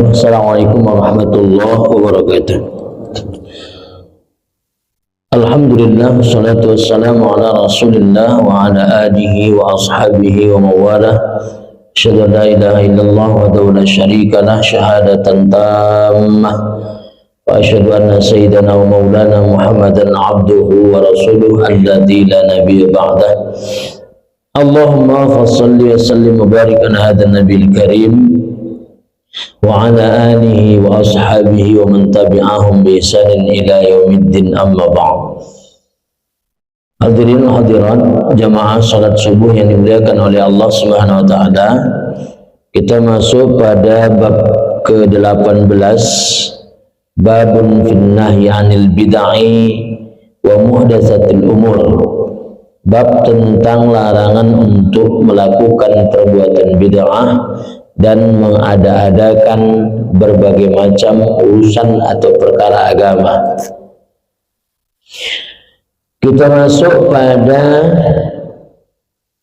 Assalamualaikum warahmatullahi wabarakatuh. Alhamdulillah, wassalatu wassalamu ala rasulillah wa ala alihi wa ashabihi wa mawalah. Asyhadu an la ilaha illallah wa la syarika lah syahadatan tammah. Wa asyhadu anna sayyidana wa maulana Muhammadan abduhu wa rasuluhu alladzi la nabiyya ba'dah. Allahumma fassalli wa sallim wa barik ala hadzal nabiyil karim wa ala alihi wa ashabihi wa man tabi'ahum bi ihsanin ila yaumiddin, amma ba'd. Hadirin hadirat jamaah salat subuh yang dimuliakan oleh Allah Subhanahu wa taala, kita masuk pada bab ke-18, babun fin nahyi 'anil bid'ah wa muhdatsatil umur. Bab tentang larangan untuk melakukan perbuatan bid'ah dan mengada-adakan berbagai macam urusan atau perkara agama. Kita masuk pada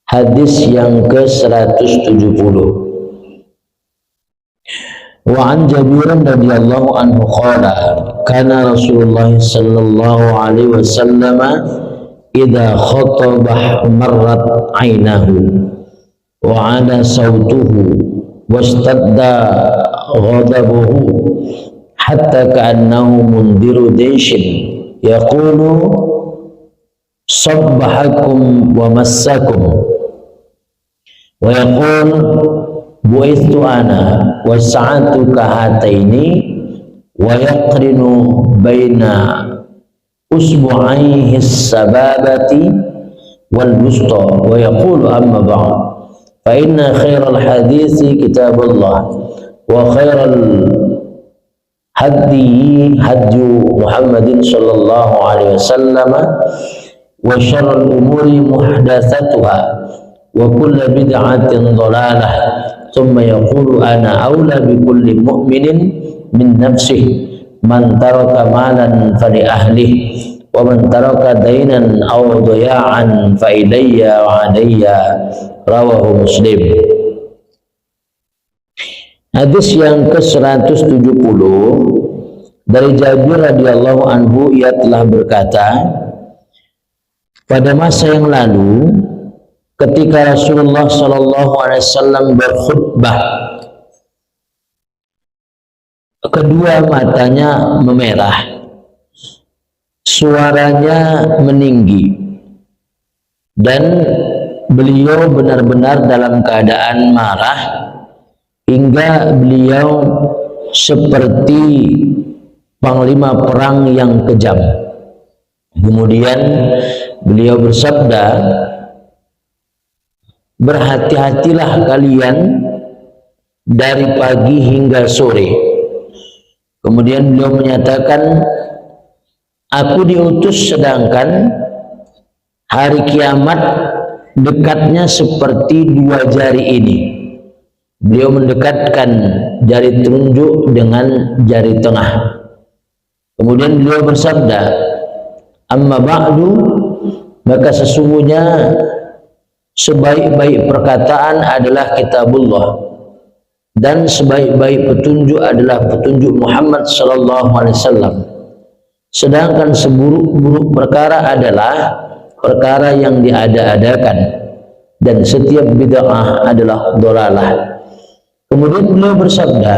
hadis yang ke-170. Wa an Jabir radhiyallahu anhu qala kana Rasulullah sallallahu alaihi wasallam idza khataba marrat 'ainahu wa 'ala sautuhu wastadda ghadabuhu hatta ka'annahu mundiru dayshin yaqulu sabbahakum wa massakum wa yaqul bu'ithu ana wa sa'atu kahataini wa yaqrinu baina usbu'aihi sababati wal wusta wa yaqulu amma ba'd fa inna khairal hadithi kitabullah wa khairal hadi hadyu Muhammadin sallallahu alaihi wasallam wa syarrul umuri muhdatsatuha wa kullu bid'atin dhalalah thumma yaqulu ana aula bi kulli mu'minin min nafsihi man taraka malan fali ahlihi wa man taraka dainan aw daya'an fa ilayya wa alayya, rawahu Muslim. Hadis yang ke-170 dari Jabir radhiyallahu anhu, ia telah berkata, pada masa yang lalu ketika Rasulullah sallallahu alaihi wasallam berkhutbah, kedua matanya memerah, suaranya meninggi, dan beliau benar-benar dalam keadaan marah hingga beliau seperti panglima perang yang kejam. Kemudian beliau bersabda, berhati-hatilah kalian dari pagi hingga sore. Kemudian beliau menyatakan, aku diutus sedangkan hari kiamat dekatnya seperti dua jari ini. Beliau mendekatkan jari telunjuk dengan jari tengah. Kemudian beliau bersabda, amma ba'du, maka sesungguhnya sebaik-baik perkataan adalah kitabullah, dan sebaik-baik petunjuk adalah petunjuk Muhammad sallallahu alaihi wasallam. Sedangkan seburuk-buruk perkara adalah perkara yang diada-adakan, dan setiap bid'ah adalah dhalalah. Kemudian beliau bersabda,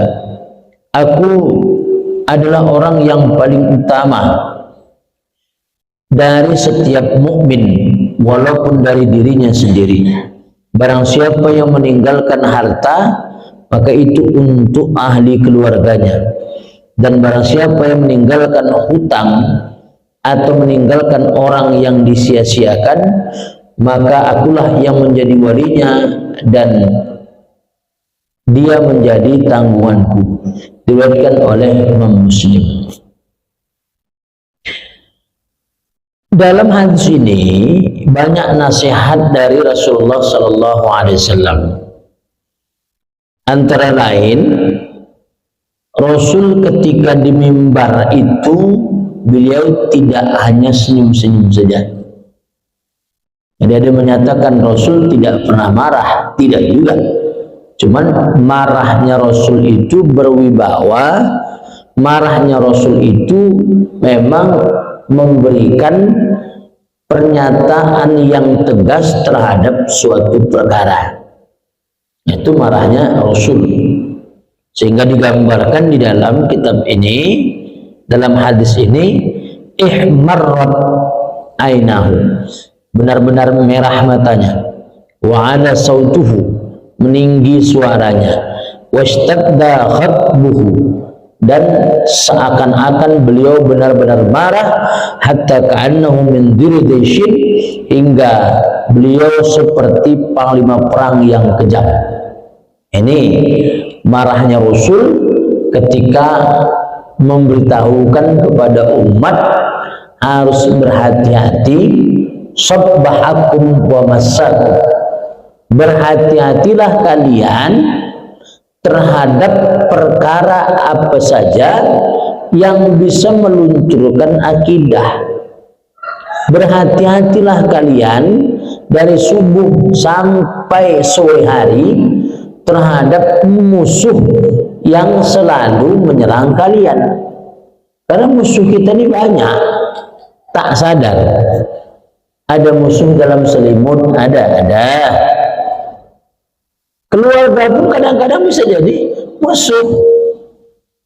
aku adalah orang yang paling utama dari setiap mukmin walaupun dari dirinya sendiri. Barang siapa yang meninggalkan harta, maka itu untuk ahli keluarganya, dan barang siapa yang meninggalkan hutang atau meninggalkan orang yang disia-siakan, maka akulah yang menjadi walinya dan dia menjadi tanggunganku. Diriwayatkan oleh Imam Muslim. Dalam hadis ini banyak nasihat dari Rasulullah sallallahu alaihi wasallam. Antara lain, Rasul ketika di mimbar itu beliau tidak hanya senyum-senyum saja. Jadi ada menyatakan Rasul tidak pernah marah, tidak juga. Cuman marahnya Rasul itu berwibawa, marahnya Rasul itu memang memberikan pernyataan yang tegas terhadap suatu perkara. Itu marahnya Rasul. Sehingga digambarkan di dalam kitab ini, dalam hadis ini, ihmarrat ainahu, benar-benar merah matanya, wa ala sautuhu, meninggi suaranya, washtadda khatbuhu, dan seakan-akan beliau benar-benar marah, hatta ka'annahu min dirdishin, hingga beliau seperti panglima perang yang kejam. Ini marahnya Rasul ketika memberitahukan kepada umat harus berhati-hati, sabbahakum wa massakum, berhati-hatilah kalian terhadap perkara apa saja yang bisa melunturkan akidah. Berhati-hatilah kalian dari subuh sampai sore hari terhadap musuh yang selalu menyerang kalian. Karena musuh kita ini banyak, tak sadar. Ada musuh dalam selimut, ada. Keluarga pun kadang-kadang bisa jadi musuh.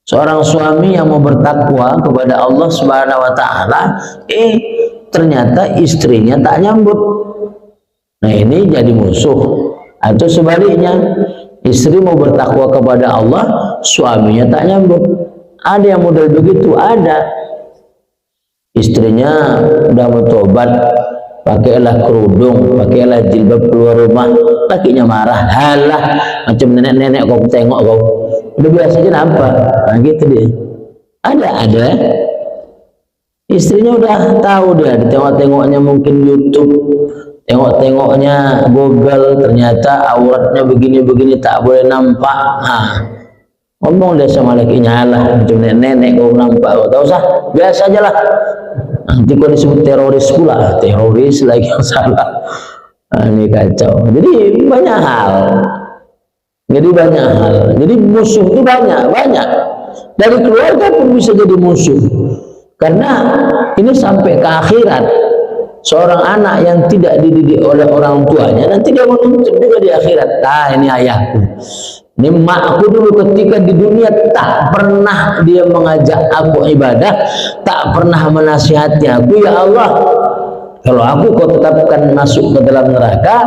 Seorang suami yang mau bertakwa kepada Allah Subhanahu wa taala, ternyata istrinya tak nyambut. Nah, ini jadi musuh. Atau sebaliknya, istri mau bertakwa kepada Allah, suaminya tak nyambut. Ada yang model begitu, ada. Istrinya udah bertobat, pakailah kerudung, pakailah jilbab, keluar rumah, lakinya marah, halah, macam nenek-nenek kau tengok kau, udah biasa aja nampak. Nah, gitu dia. Ada. Istrinya udah tahu, dia tengok-tengoknya mungkin YouTube, tengok-tengoknya Google, ternyata auratnya begini-begini tak boleh nampak. Ngomong dia sama lakinya, halah, macam nenek kau nampak, kau tahu sah, biasa aja lah. Nanti kau disebut teroris pula, teroris lagi yang salah. Ini kacau. Jadi banyak hal. Jadi musuh itu banyak. Dari keluarga pun bisa jadi musuh. Karena ini sampai ke akhirat. Seorang anak yang tidak dididik oleh orang tuanya, nanti dia menuntut juga di akhirat. Ini ayahku, ini makku dulu ketika di dunia tak pernah dia mengajak aku ibadah, tak pernah menasihati aku. Ya Allah, kalau aku kau tetapkan masuk ke dalam neraka,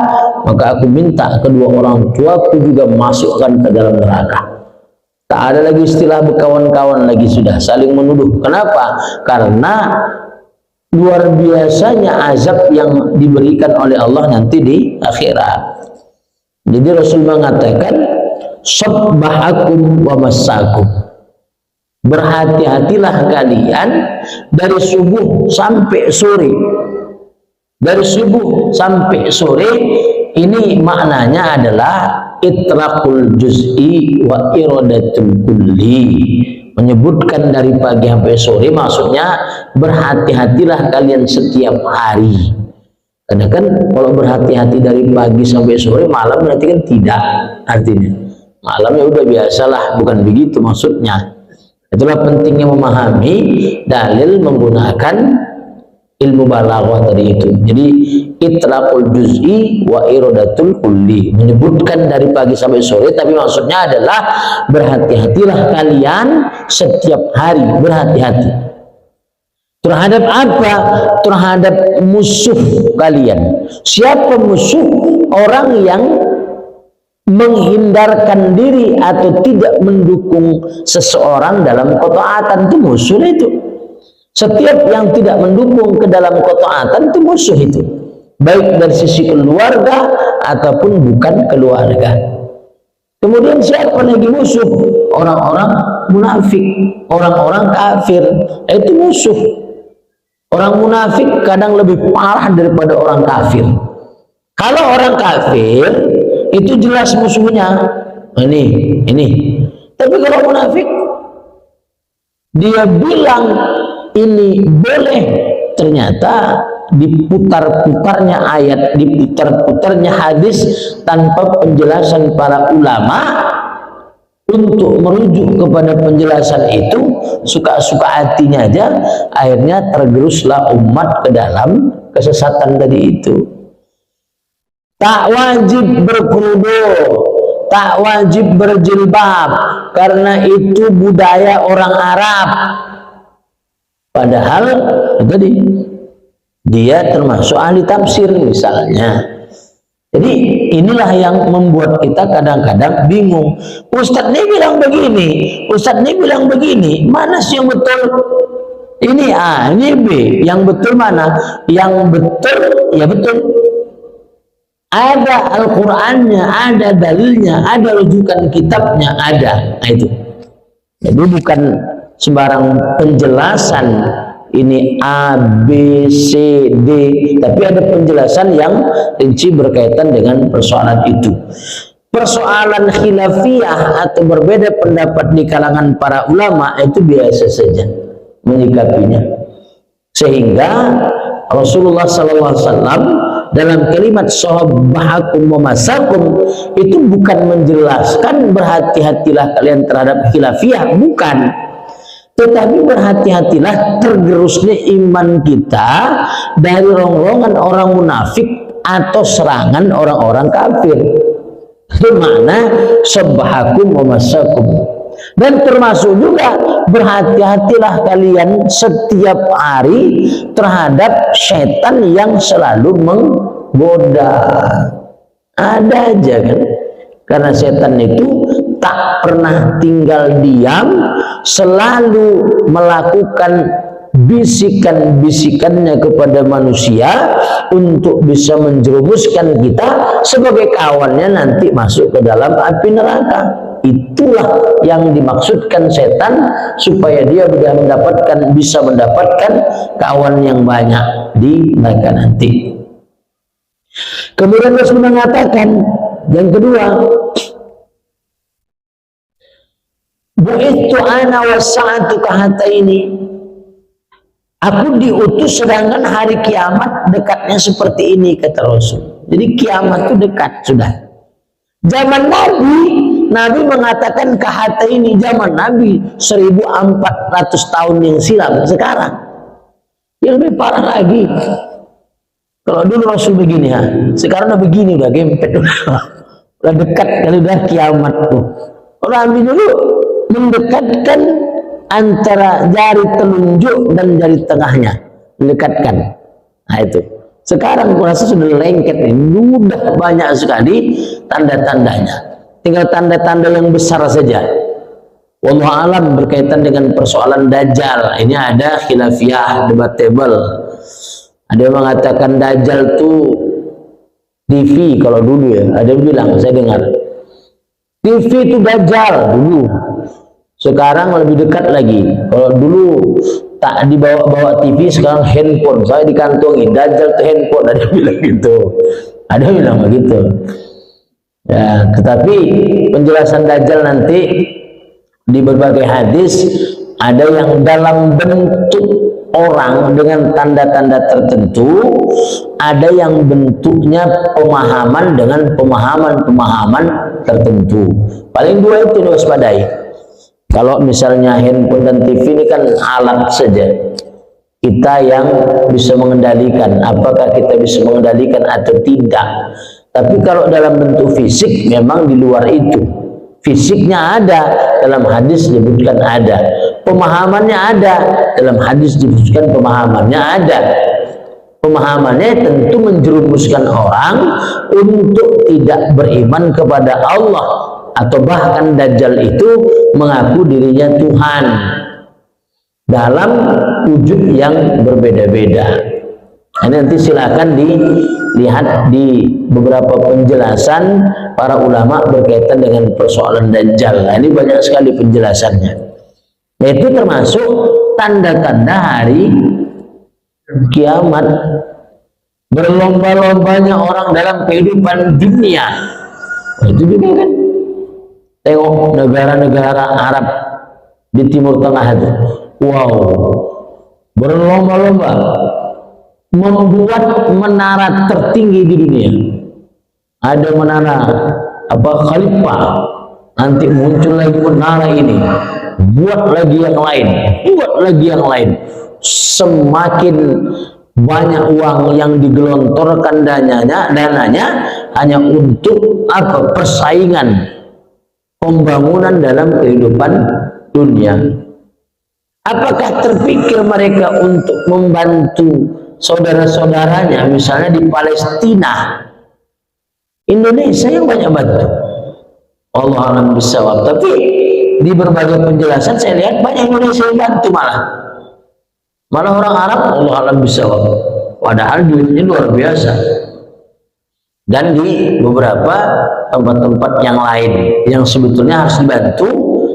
maka aku minta kedua orang tuaku juga masukkan ke dalam neraka. Tak ada lagi istilah berkawan-kawan lagi, sudah saling menuduh. Kenapa? Karena luar biasanya azab yang diberikan oleh Allah nanti di akhirat. Jadi Rasul mengatakan, sabbahakum wa massakum, berhati-hatilah kalian dari subuh sampai sore. Dari subuh sampai sore ini maknanya adalah itlaqul juz'i wa iradatul kulli. Menyebutkan dari pagi sampai sore, maksudnya berhati-hatilah kalian setiap hari. Karena kan kalau berhati-hati dari pagi sampai sore, malam berarti kan tidak, artinya malam ya udah biasalah, bukan begitu maksudnya. Itulah pentingnya memahami dalil menggunakan ilmu balaghah tadi itu. Jadi itlaqul juz'i wa iradatul kulli, menyebutkan dari pagi sampai sore, tapi maksudnya adalah berhati-hatilah kalian setiap hari. Berhati-hati terhadap apa? Terhadap musuh kalian. Siapa musuh? Orang yang menghindar diri atau tidak mendukung seseorang dalam ketaatan, itu musuh itu. Setiap yang tidak mendukung ke dalam ketaatan itu musuh itu, baik dari sisi keluarga ataupun bukan keluarga. Kemudian siapa lagi musuh? Orang-orang munafik, orang-orang kafir, itu musuh. Orang munafik kadang lebih parah daripada orang kafir. Kalau orang kafir itu jelas musuhnya, ini. Tapi kalau munafik, dia bilang ini boleh, ternyata diputar-putarnya ayat, diputar-putarnya hadis tanpa penjelasan para ulama untuk merujuk kepada penjelasan itu, suka-suka hatinya aja, akhirnya tergeruslah umat ke dalam kesesatan tadi itu. Tak wajib berkerudung, tak wajib berjilbab, karena itu budaya orang Arab. Padahal tadi dia termasuk ahli tafsir misalnya. Jadi inilah yang membuat kita kadang-kadang bingung. Ustadz ini bilang begini, Ustadz ini bilang begini, mana sih yang betul? Ini A, ini B, yang betul mana? Yang betul, ya betul. Ada Al-Qur'annya, ada dalilnya, ada rujukan kitabnya, ada. Nah, itu. Jadi bukan sembarang penjelasan ini A, B, C, D, tapi ada penjelasan yang rinci berkaitan dengan persoalan itu. Persoalan khilafiyah atau berbeda pendapat di kalangan para ulama itu biasa saja menyikapinya. Sehingga Rasulullah SAW dalam kalimat sahabahakum wa masakum itu bukan menjelaskan berhati-hatilah kalian terhadap khilafiyah, bukan. Tetapi berhati-hatilah tergerusnya iman kita dari rongrongan orang munafik atau serangan orang-orang kafir. Itu makna sabahakum wa masakum. Dan termasuk juga berhati-hatilah kalian setiap hari terhadap setan yang selalu menggoda. Ada aja kan, karena setan itu tak pernah tinggal diam, selalu melakukan bisikan-bisikannya kepada manusia untuk bisa menjerumuskan kita sebagai kawannya nanti masuk ke dalam api neraka. Itulah yang dimaksudkan setan, supaya dia bisa mendapatkan kawan yang banyak di neraka nanti. Kemudian Rasul mengatakan yang kedua, bu'ithu ana wasa'atu kahataini. Aku diutus sedangkan hari kiamat dekatnya seperti ini, kata Rasul. Jadi kiamat itu dekat sudah. Zaman Nabi mengatakan kahataini, zaman Nabi 1400 tahun yang silam. Sekarang yang lebih parah lagi. Kalau dulu Rasul begini ya, sekarang udah begini, udah gempet, udah dekat kali udah kiamat tuh. Orang Nabi dulu mendekatkan antara jari telunjuk dan jari tengahnya, mendekatkan. Nah itu. Sekarang kurasa sudah lengket nih, sudah banyak sekali tanda-tandanya. Tinggal tanda-tanda yang besar saja. Wallahu alam berkaitan dengan persoalan Dajjal. Ini ada khilafiyah, debatable. Ada yang mengatakan Dajjal itu TV kalau dulu ya. Ada yang bilang, saya dengar TV itu Dajjal dulu. Sekarang lebih dekat lagi. Kalau dulu tak dibawa-bawa TV, sekarang handphone. Saya dikantongi Dajjal itu handphone. Ada yang bilang gitu. Ada yang bilang begitu. Ya, tetapi penjelasan Dajjal nanti di berbagai hadis ada yang dalam bentuk orang dengan tanda-tanda tertentu, ada yang bentuknya pemahaman dengan pemahaman tertentu. Paling dua itu diwaspadai. Kalau misalnya handphone dan TV ini kan alat saja, kita yang bisa mengendalikan apakah kita bisa mengendalikan atau tidak. Tapi kalau dalam bentuk fisik memang di luar itu. Fisiknya ada, dalam hadis disebutkan ada. Pemahamannya ada, dalam hadis disebutkan pemahamannya ada. Pemahamannya tentu menjerumuskan orang untuk tidak beriman kepada Allah, atau bahkan Dajjal itu mengaku dirinya Tuhan dalam wujud yang berbeda-beda. Ini nanti silakan dilihat di beberapa penjelasan para ulama berkaitan dengan persoalan Dajjal. Nah, ini banyak sekali penjelasannya. Itu termasuk tanda-tanda hari kiamat. Berlomba-lombanya orang dalam kehidupan dunia. Itu juga kan. Tengok negara-negara Arab di Timur Tengah itu. Wow. Berlomba-lomba membuat menara tertinggi di dunia. Ada menara Khalifah, nanti muncul lagi menara ini, buat lagi yang lain, buat lagi yang lain. Semakin banyak uang yang digelontorkan dananya hanya untuk persaingan pembangunan dalam kehidupan dunia. Apakah terpikir mereka untuk membantu saudara-saudaranya, misalnya di Palestina? Indonesia yang banyak bantu. Allah alam bisawab. Tapi di berbagai penjelasan saya lihat banyak Indonesia yang bantu malah orang Arab Allah alam bisawab. Padahal duitnya luar biasa. Dan di beberapa tempat-tempat yang lain yang sebetulnya harus dibantu,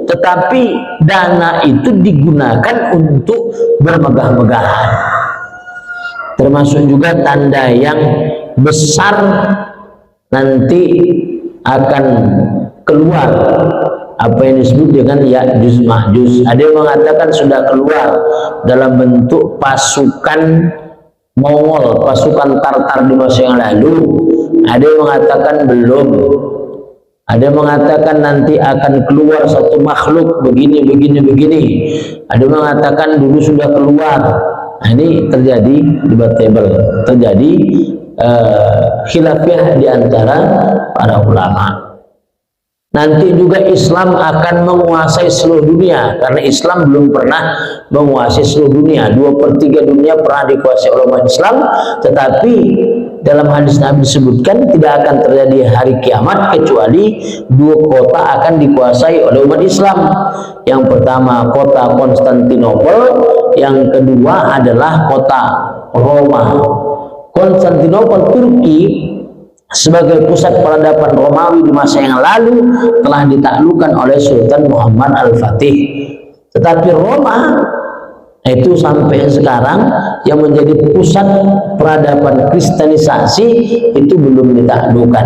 tetapi dana itu digunakan untuk bermegah-megahan. Termasuk juga tanda yang besar nanti akan keluar apa yang disebut dengan Ya'juj Ma'juj. Ada yang mengatakan sudah keluar dalam bentuk pasukan Mongol, pasukan Tartar di masa yang lalu. Ada yang mengatakan belum. Ada yang mengatakan nanti akan keluar satu makhluk begini. Ada yang mengatakan dulu sudah keluar. Nah, ini terjadi debatable, terjadi khilafiyah di antara para ulama. Nanti juga Islam akan menguasai seluruh dunia, karena Islam belum pernah menguasai seluruh dunia. 2/3 dunia pernah dikuasai oleh umat Islam, tetapi dalam hadis Nabi disebutkan tidak akan terjadi hari kiamat kecuali 2 kota akan dikuasai oleh umat Islam. Yang pertama kota Konstantinopel, yang kedua adalah kota Roma. Konstantinopel Turki sebagai pusat peradaban Romawi di masa yang lalu telah ditaklukkan oleh Sultan Muhammad Al-Fatih. Tetapi Roma itu sampai sekarang yang menjadi pusat peradaban Kristenisasi itu belum ditaklukkan.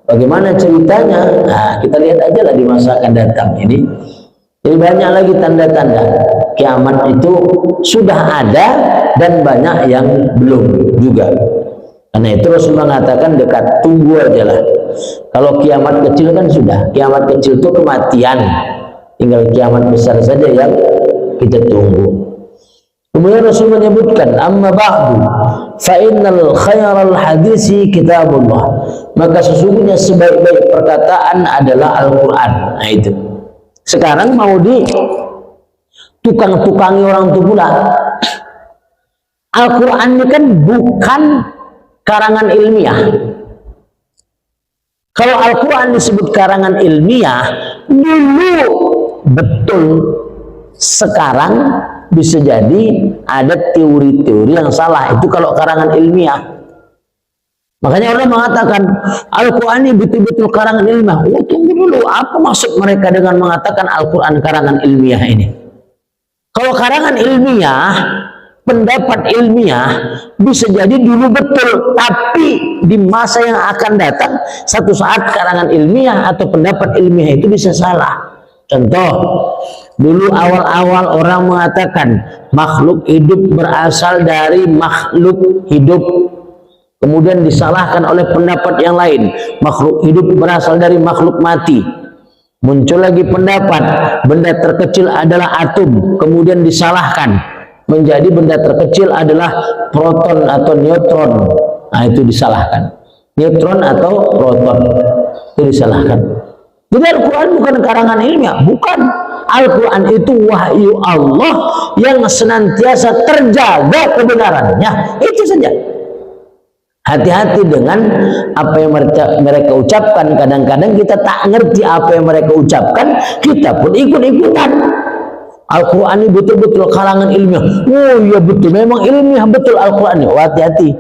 Bagaimana ceritanya? Nah, kita lihat aja lah di masa akan datang ini. Jadi banyak lagi tanda-tanda kiamat itu sudah ada dan banyak yang belum juga. Karena itu Rasul mengatakan dekat, tunggu aja lah. Kalau kiamat kecil kan sudah, kiamat kecil itu kematian, tinggal kiamat besar saja yang kita tunggu. Kemudian Rasul menyebutkan, amma ba'du fa innal khairal hadisi kitabullah, maka sesungguhnya sebaik-baik perkataan adalah Al-Quran. Nah itu sekarang mau di tukang-tukangi orang itu pula. Al-Quran ini kan bukan karangan ilmiah. Kalau Al-Quran disebut karangan ilmiah dulu betul, sekarang bisa jadi ada teori-teori yang salah. Itu kalau karangan ilmiah. Makanya orang mengatakan Al-Quran ini betul-betul karangan ilmiah. Oh, tunggu dulu, apa maksud mereka dengan mengatakan Al-Quran karangan ilmiah ini? Kalau karangan ilmiah, pendapat ilmiah bisa jadi dulu betul, tapi di masa yang akan datang satu saat karangan ilmiah atau pendapat ilmiah itu bisa salah. Contoh, dulu awal-awal orang mengatakan makhluk hidup berasal dari makhluk hidup, kemudian disalahkan oleh pendapat yang lain, makhluk hidup berasal dari makhluk mati. Muncul lagi pendapat benda terkecil adalah atom, kemudian disalahkan menjadi benda terkecil adalah proton atau neutron. Nah itu disalahkan, neutron atau proton itu disalahkan. Jadi Al-Quran bukan karangan ilmiah, bukan. Al-Quran itu wahyu Allah yang senantiasa terjaga kebenarannya. Itu saja. Hati-hati dengan apa yang mereka ucapkan. Kadang-kadang kita tak ngerti apa yang mereka ucapkan, kita pun ikut-ikutan. Al-Quran ini betul-betul karangan ilmiah. Oh iya betul, memang ilmiah betul Al-Quran ini. Oh, hati-hati.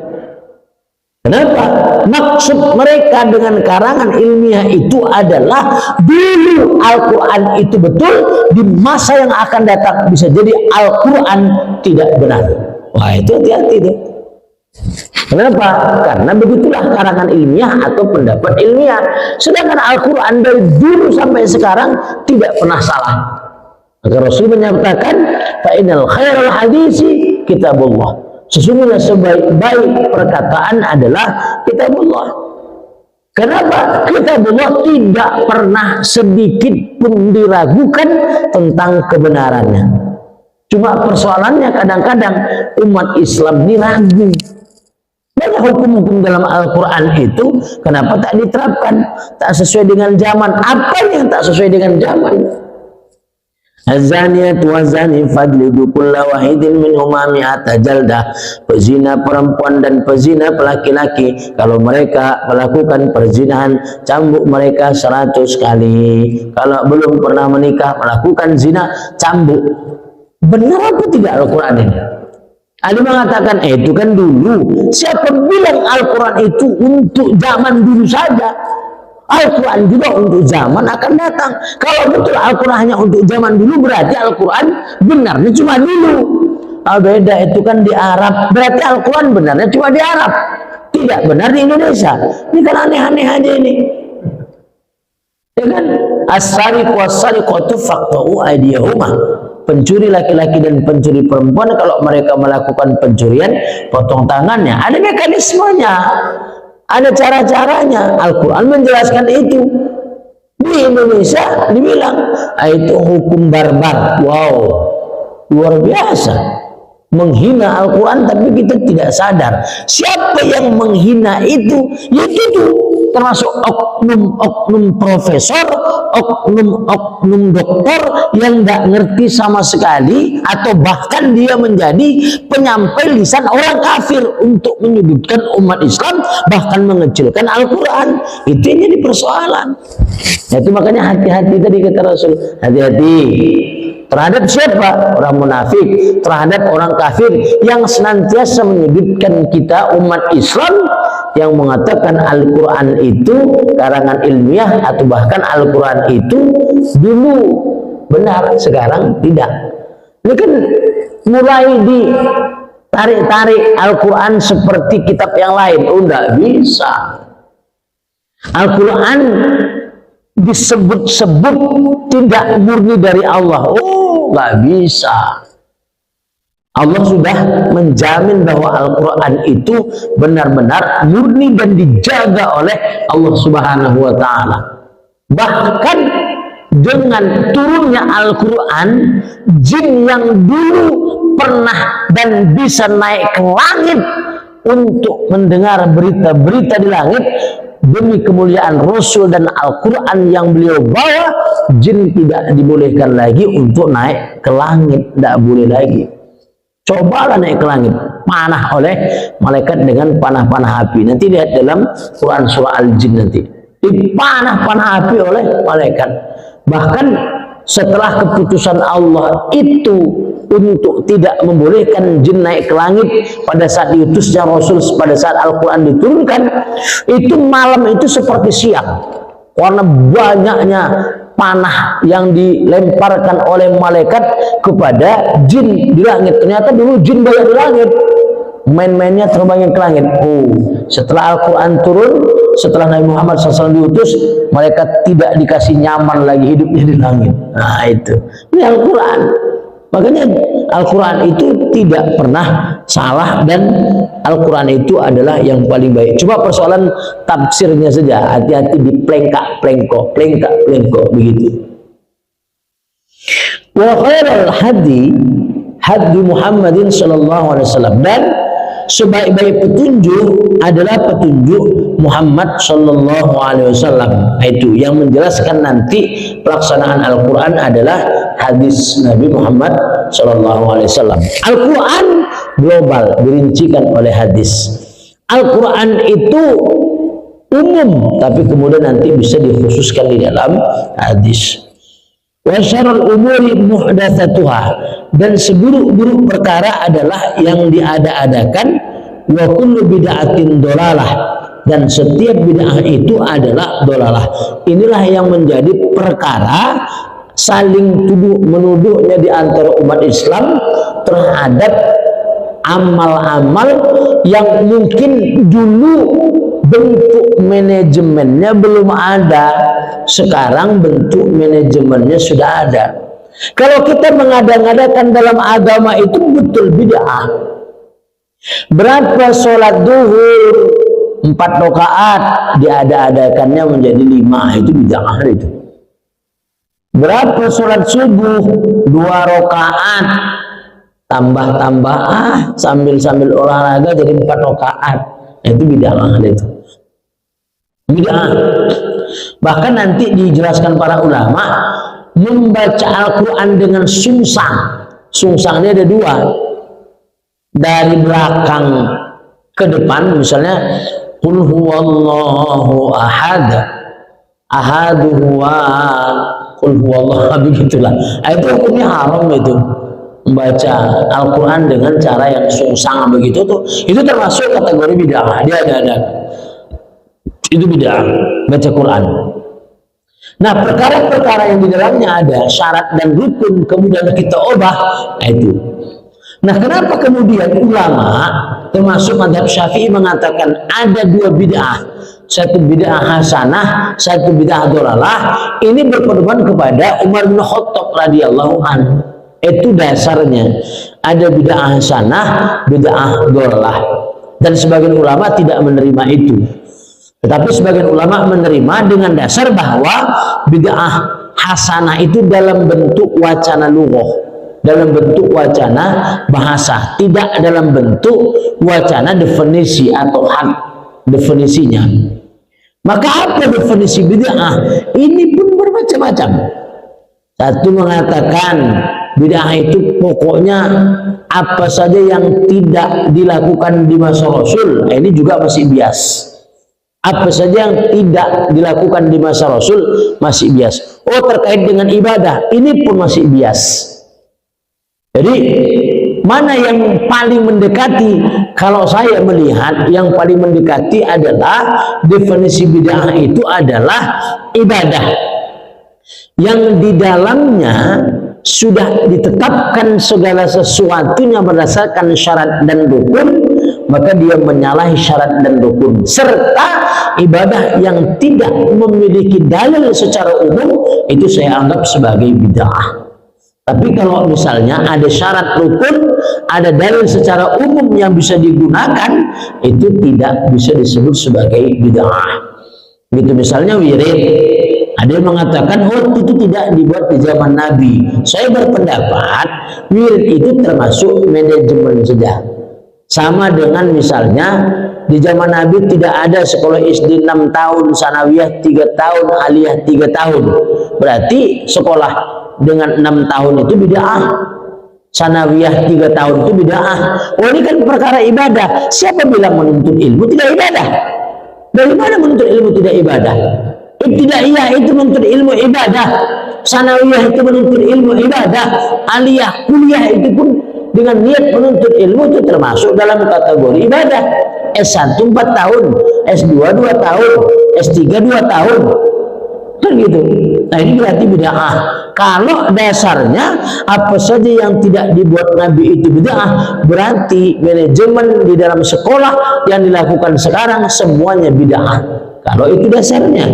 Kenapa? Maksud mereka dengan karangan ilmiah itu adalah dulu Al-Quran itu betul, di masa yang akan datang bisa jadi Al-Quran tidak benar. Wah itu hati-hati deh. Kenapa? Karena begitulah karangan ilmiah atau pendapat ilmiah. Sedangkan Al-Quran dari dulu sampai sekarang tidak pernah salah. Maka Rasul menyatakan fa innal khairal hadisi kitabullah, Sesungguhnya sebaik-baik perkataan adalah kitabullah. Kenapa? Kitabullah tidak pernah sedikit pun diragukan tentang kebenarannya. Cuma persoalannya kadang-kadang umat Islam diragu. Banyak hukum-hukum dalam Al-Quran itu kenapa tak diterapkan? Tak sesuai dengan zaman. Apa yang tak sesuai dengan zaman? Az-zaniyatu waz-zani fajlidu kulla wahidin minhuma mi'ata jaldah. Pezina perempuan dan pezina laki-laki, kalau mereka melakukan perzinahan, cambuk mereka 100 kali. Kalau belum pernah menikah melakukan zina, cambuk. Benar apa tidak Al-Quran ini? Ada mengatakan itu kan dulu. Siapa bilang Al-Quran itu untuk zaman dulu saja? Al-Quran juga untuk zaman akan datang. Kalau betul Al-Quran hanya untuk zaman dulu, berarti Al-Quran benarnya cuma dulu. Beda itu kan di Arab, berarti Al-Quran benarnya cuma di Arab, tidak benar di Indonesia. Ini kan aneh-aneh aja ini. Ya kan? As-sariqu was-sariqatu faqta'u aydiyahuma. Pencuri laki-laki dan pencuri perempuan, kalau mereka melakukan pencurian, potong tangannya. Ada mekanismenya, ada cara-caranya. Al-Quran menjelaskan itu. Di Indonesia dibilang itu hukum barbar. Wow, luar biasa. Menghina Al-Quran tapi kita tidak sadar. Siapa yang menghina itu? Yaitu itu. Termasuk oknum-oknum profesor, oknum-oknum doktor yang tidak ngerti sama sekali, atau bahkan dia menjadi penyampai lisan orang kafir untuk menyudutkan umat Islam, bahkan mengecilkan Al-Quran. Itu yang jadi persoalan. Itu makanya hati-hati tadi kata Rasul, hati-hati terhadap siapa? Orang munafik, terhadap orang kafir yang senantiasa menyudutkan kita umat Islam, yang mengatakan Al-Quran itu karangan ilmiah, atau bahkan Al-Quran itu dulu benar, sekarang tidak. Ini kan mulai ditarik-tarik Al-Quran seperti kitab yang lain. Oh, enggak bisa. Al-Quran disebut-sebut tidak murni dari Allah. Oh, nggak bisa. Allah sudah menjamin bahwa Al-Quran itu benar-benar murni dan dijaga oleh Allah Subhanahu wa Ta'ala. Bahkan dengan turunnya Al-Quran, jin yang dulu pernah dan bisa naik ke langit untuk mendengar berita-berita di langit, demi kemuliaan Rasul dan Al-Quran yang beliau bawa, jin tidak dibolehkan lagi untuk naik ke langit. Tidak boleh lagi. Cobalah naik ke langit, panah oleh malaikat dengan panah-panah api. Nanti lihat dalam Quran surah Al-Jin, nanti dipanah-panah api oleh malaikat. Bahkan setelah keputusan Allah itu untuk tidak membolehkan jin naik ke langit pada saat diutusnya Rasul, pada saat Al-Quran diturunkan, itu malam itu seperti siang, karena banyaknya panah yang dilemparkan oleh malaikat kepada jin di langit. Ternyata dulu jin banyak di langit, main-mainnya terbangin ke langit. Oh, setelah Al-Quran turun, setelah Nabi Muhammad SAW diutus, malaikat tidak dikasih nyaman lagi hidupnya di langit. Nah itu, ini Al-Quran. Makanya Al-Quran itu tidak pernah salah, dan Al-Quran itu adalah yang paling baik. Cuma persoalan tafsirnya saja, hati-hati di plengkak-plengkok begitu. Wa khairal hadi Muhammadin sallallahu alaihi wasallam, dan sebaik-baik petunjuk adalah petunjuk Muhammad sallallahu alaihi wasallam. Itu yang menjelaskan nanti pelaksanaan Al-Quran adalah hadis Nabi Muhammad sallallahu alaihi wasallam. Al-Quran global dirincikan oleh hadis. Al-Quran itu umum, tapi kemudian nanti bisa dikhususkan di dalam hadis. Wa syarrul umuri muhdatsatuha, dan seburuk-buruk perkara adalah yang diada-adakan. Wa kullu bid'atin dolalah, dan setiap bid'ah itu adalah dolalah. Inilah yang menjadi perkara saling tuduh menuduhnya di antara umat Islam terhadap amal-amal yang mungkin dulu bentuk manajemennya belum ada, sekarang bentuk manajemennya sudah ada. Kalau kita mengada-ngadakan dalam agama itu betul bid'ah. Berapa sholat duhur? 4 rakaat diada-adakannya menjadi 5, itu bid'ah itu. Berapa sholat subuh? 2 rakaat tambah-tambah sambil olahraga jadi 4 rakaat, itu bid'ah itu. Bid'ah. Bahkan nanti dijelaskan para ulama, membaca Al-Quran dengan sungsang. Sungsang ini ada 2, dari belakang ke depan, misalnya qul huwallahu ahad, ahadu wa qul huwallahu, begitulah. Itu hukumnya haram itu, membaca Al-Quran dengan cara yang sungsang begitu tuh, itu termasuk kategori bid'ah. Dia ada itu bid'ah baca Quran. Nah, perkara-perkara yang di dalamnya ada syarat dan rukun kemudian kita ubah, nah itu. Nah, kenapa kemudian ulama termasuk mazhab Syafi'i mengatakan ada 2 bid'ah, satu bid'ah hasanah, satu bid'ah dhalalah? Ini berpedoman kepada Umar bin Khattab radhiyallahu anhu. Itu dasarnya. Ada bid'ah hasanah, bid'ah dhalalah. Dan sebagian ulama tidak menerima itu. Tetapi sebagian ulama menerima dengan dasar bahwa bid'ah hasanah itu dalam bentuk wacana lughah, dalam bentuk wacana bahasa, tidak dalam bentuk wacana definisi atau hak definisinya. Maka apa definisi bid'ah? Ini pun bermacam-macam. Satu mengatakan bid'ah itu pokoknya apa saja yang tidak dilakukan di masa Rasul, ini juga masih bias. Apa saja yang tidak dilakukan di masa Rasul masih bias. Oh, terkait dengan ibadah, ini pun masih bias. Jadi mana yang paling mendekati? Kalau saya melihat yang paling mendekati adalah definisi bid'ah itu adalah ibadah yang di dalamnya sudah ditetapkan segala sesuatunya berdasarkan syarat dan rukun, maka dia menyalahi syarat dan rukun. Serta ibadah yang tidak memiliki dalil secara umum, itu saya anggap sebagai bid'ah. Tapi kalau misalnya ada syarat rukun, ada dalil secara umum yang bisa digunakan, itu tidak bisa disebut sebagai bid'ah. Gitu, misalnya wirid, ada yang mengatakan oh itu tidak dibuat di zaman Nabi. Saya berpendapat wirid itu termasuk manajemen saja. Sama dengan misalnya di zaman Nabi tidak ada sekolah SD 6 tahun, sanawiyah 3 tahun, aliyah 3 tahun. Berarti sekolah dengan 6 tahun itu bid'ah, sanawiyah 3 tahun itu bid'ah. Oh, ini kan perkara ibadah. Siapa bilang menuntut ilmu tidak ibadah? Dari mana menuntut ilmu tidak ibadah? Ibtidaiyah itu menuntut ilmu ibadah, sanawiyah itu menuntut ilmu ibadah, aliyah kuliah itu pun dengan niat menuntut ilmu itu termasuk dalam kategori ibadah. S1 4 tahun, S2 2 tahun, S3 2 tahun, kan gitu. Nah, ini berarti bid'ah. Kalau dasarnya apa saja yang tidak dibuat Nabi itu bid'ah, berarti manajemen di dalam sekolah yang dilakukan sekarang semuanya bid'ah. Kalau itu dasarnya.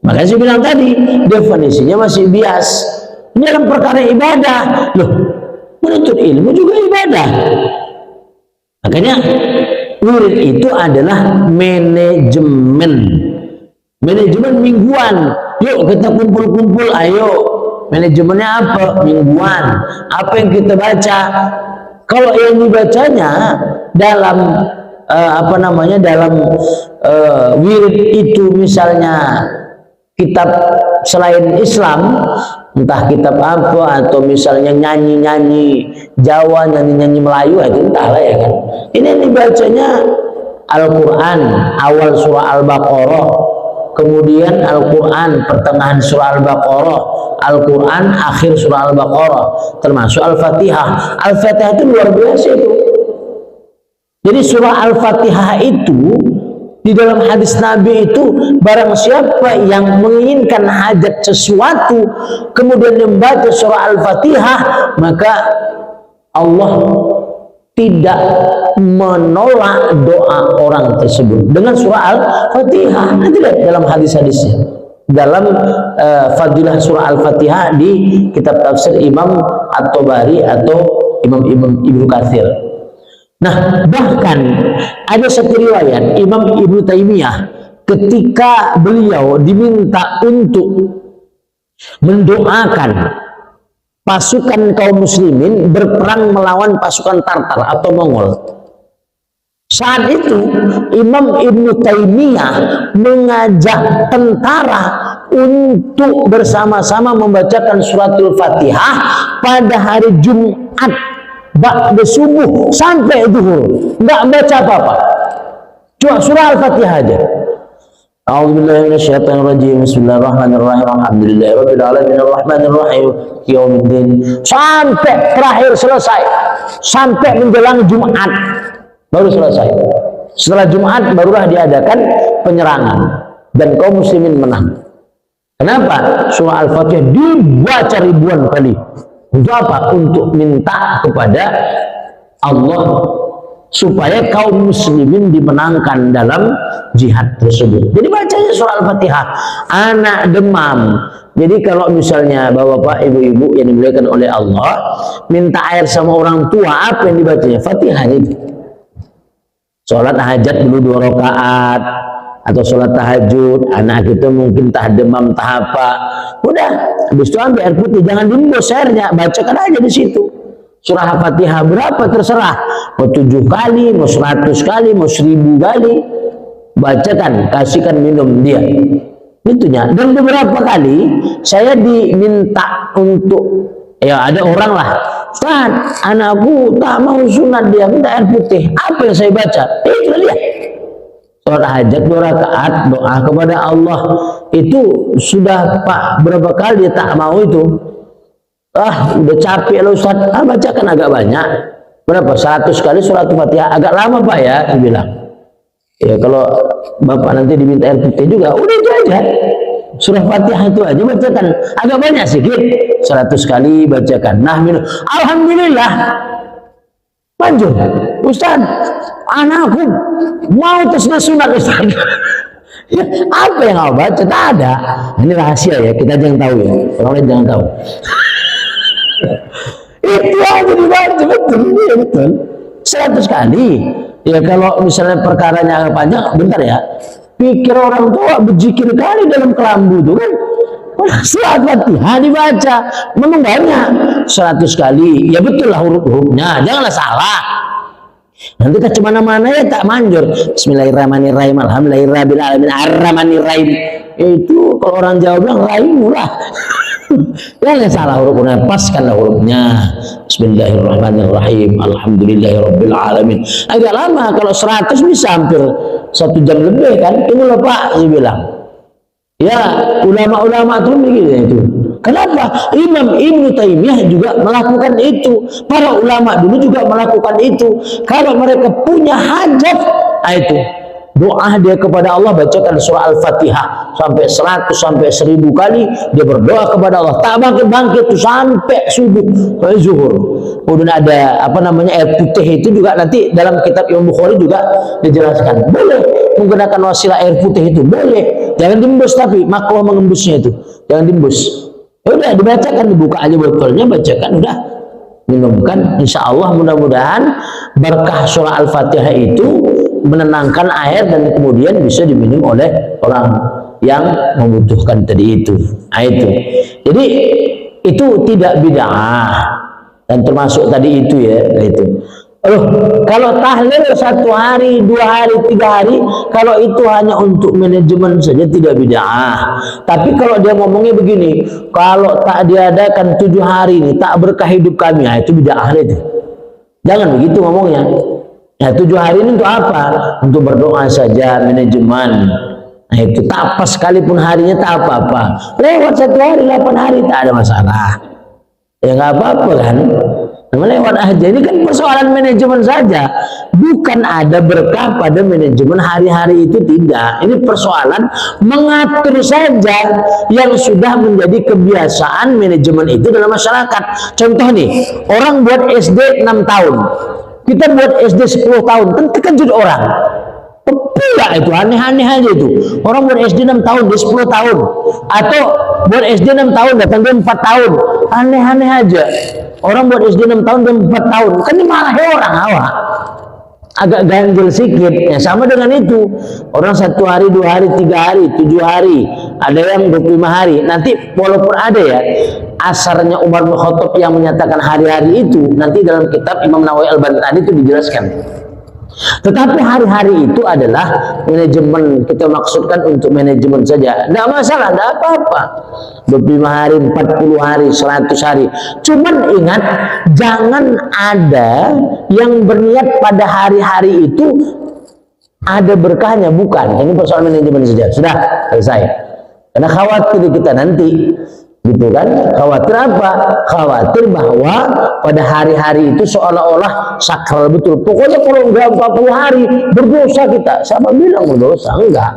Makanya saya bilang tadi, definisinya masih bias. Ini dalam perkara ibadah. Loh, menuntut ilmu juga ibadah. Makanya wirid itu adalah manajemen mingguan. Yuk kita kumpul-kumpul, ayo. Manajemennya apa? Mingguan. Apa yang kita baca? Kalau yang dibacanya dalam dalam wirid itu misalnya kitab selain Islam, entah kitab apa, atau misalnya nyanyi-nyanyi Jawa, nyanyi-nyanyi Melayu, itu entahlah ya kan. Ini yang dibacanya Al-Quran, awal surah Al-Baqarah, kemudian Al-Quran pertengahan surah Al-Baqarah, Al-Quran akhir surah Al-Baqarah, termasuk Al-Fatihah. Al-Fatihah itu luar biasa itu. Jadi surah Al-Fatihah itu di dalam hadis Nabi itu, barang siapa yang menginginkan hajat sesuatu kemudian membaca surah Al-Fatihah, maka Allah tidak menolak doa orang tersebut dengan surah Al-Fatihah. Nanti lihat dalam hadis-hadisnya, dalam fadilah surah Al-Fatihah di kitab tafsir Imam At-Tabari atau Imam Ibnu Katsir. Nah, bahkan ada satu riwayat Imam Ibnu Taimiyah ketika beliau diminta untuk mendoakan pasukan kaum muslimin berperang melawan pasukan Tartar atau Mongol. Saat itu Imam Ibnu Taimiyah mengajak tentara untuk bersama-sama membacakan suratul Fatihah pada hari Jumat ba'da subuh sampai zuhur, nggak baca apa-apa, cuma surah Al-Fatihah aja. A'udzubillahi minasyaitonirrajim. Bismillahirrahmanirrahim. Alhamdulillahirabbil alamin arrahmanirrahim yaumiddin sampai terakhir selesai, sampai menjelang Jumat baru selesai. Setelah Jumat barulah diadakan penyerangan dan kaum muslimin menang. Kenapa? Surah Al-Fatihah dibaca ribuan kali. Untuk apa? Untuk minta kepada Allah supaya kaum muslimin dimenangkan dalam jihad tersebut. Jadi bacanya surah Al-Fatihah. Anak demam. Jadi kalau misalnya bapak-bapak, ibu-ibu yang dimuliakan oleh Allah minta air sama orang tua, apa yang dibacanya? Fatihah itu. Sholat hajat dulu 2 rakaat atau sholat tahajud, anak kita mungkin tah demam tah apa, udah habis itu ambil air putih, jangan dimbus airnya, bacakan aja di situ surah Al-Fatihah berapa terserah, mau 7 kali, mau 100 kali, mau 1000 kali, bacakan, kasihkan minum dia itunya. Dan beberapa kali saya diminta untuk, ya ada orang lah, Ustaz, anakku tak mau sunat, dia minta air putih, apa yang saya baca? Itu lihat sholat hajat 2 rakaat, doa kepada Allah, itu sudah Pak berapa kali dia tak mau itu, udah capek loh Ustaz, bacakan agak banyak, berapa 100 kali surat Fatihah, agak lama Pak ya, dia bilang. Ya kalau Bapak nanti diminta air putih juga, udah itu aja, surah Fatihah itu aja bacakan, agak banyak sedikit, 100 kali bacakan. Nah, minum. Alhamdulillah, lanjut, Ustaz, anakku mau tersudah sunat Ustaz. Ya, apa yang kau baca? Tak ada. Ini rahasia ya, kita jangan tahu ya, orang lain jangan tahu. Itu aja dibaca, betul, ya, betul. 100 kali. Ya kalau misalnya perkaranya agak panjang, bentar ya. Pikir orang tua berzikir kali dalam kelambu itu kan. Surat Fatihah dibaca, memang banyak 100 kali. Ya betul lah huruf-hurufnya, janganlah salah. Nanti ke mana-mana ya tak manjur. Bismillahirrahmanirrahim. Alhamdulillahirabbil alamin arrahmanirrahim. Itu kalau orang Jawa bilang rahimu lah. Jangan salah hurufnya, paskanlah hurufnya. Bismillahirrahmanirrahim. Alhamdulillahirabbil alamin. Agak lama, kalau 100 bisa hampir 1 jam lebih kan. Inilah Pak, saya bilang. Ya, ulama-ulama itu begitu itu. Kenapa? Imam Ibnu Taimiyah juga melakukan itu. Para ulama dulu juga melakukan itu. Kalau mereka punya hajat, itu doa dia kepada Allah, bacakan surah Al-Fatihah sampai 100 sampai 1000 kali dia berdoa kepada Allah. Tak bangkit-bangkit itu sampai subuh, sampai zuhur. Kemudian ada apa namanya air putih itu juga nanti dalam kitab Imam Bukhari juga dijelaskan. Boleh menggunakan wasilah air putih itu, boleh. Jangan diembus, tapi makruh mengembusnya itu. Jangan diembus. Ya udah dibacakan, dibuka aja botolnya, bacakan, udah minumkan. Insya Allah mudah-mudahan berkah surah Al-Fatihah itu menenangkan air dan kemudian bisa diminum oleh orang yang membutuhkan tadi itu. Nah, itu. Jadi itu tidak bid'ah dan termasuk tadi itu ya, itu. Kalau tahlil 1 hari, 2 hari, 3 hari, kalau itu hanya untuk manajemen saja tidak bid'ah. Tapi kalau dia ngomongnya begini, kalau tak diadakan 7 hari ini tak berkah hidup kami, itu bid'ah itu. Jangan begitu ngomongnya. Ya 7 hari ini untuk apa? Untuk berdoa saja, manajemen. Nah itu tak pas, sekalipun harinya tak apa-apa. Lewat 1 hari, 8 hari tak ada masalah. Ya nggak apa-apa kan? Lewat aja. Ini kan persoalan manajemen saja, bukan ada berkah pada manajemen hari-hari itu, tidak. Ini persoalan mengatur saja yang sudah menjadi kebiasaan manajemen itu dalam masyarakat. Contoh nih, orang buat SD 6 tahun, kita buat SD 10 tahun, kan terkejut orang. Pula itu aneh-aneh aja itu. Orang buat SD 6 tahun, dia 10 tahun, atau buat SD 6 tahun datang dia 4 tahun, aneh-aneh aja. Orang buat SD 6 tahun dan 4 tahun, kan dimarahi orang awak. agak ganjel sedikit. Ya, sama dengan itu, orang 1 hari, 2 hari, 3 hari, 7 hari, ada yang 25 hari. Nanti walaupun ada ya asarnya Umar bin Khattab yang menyatakan hari-hari itu, nanti dalam kitab Imam Nawawi Al-Bantani itu dijelaskan. Tetapi hari-hari itu adalah manajemen, kita maksudkan untuk manajemen saja, tidak masalah, tidak apa-apa. 25 hari, 40 hari, 100 hari. Cuman ingat, jangan ada yang berniat pada hari-hari itu ada berkahnya, bukan. Ini persoalan manajemen saja. Sudah selesai. Karena khawatir kita nanti, gitu kan? Khawatir apa? Khawatir bahwa pada hari-hari itu seolah-olah sakral betul. Pokoknya kalau enggak 40 hari berdosa kita. Siapa bilang berdosa? Enggak.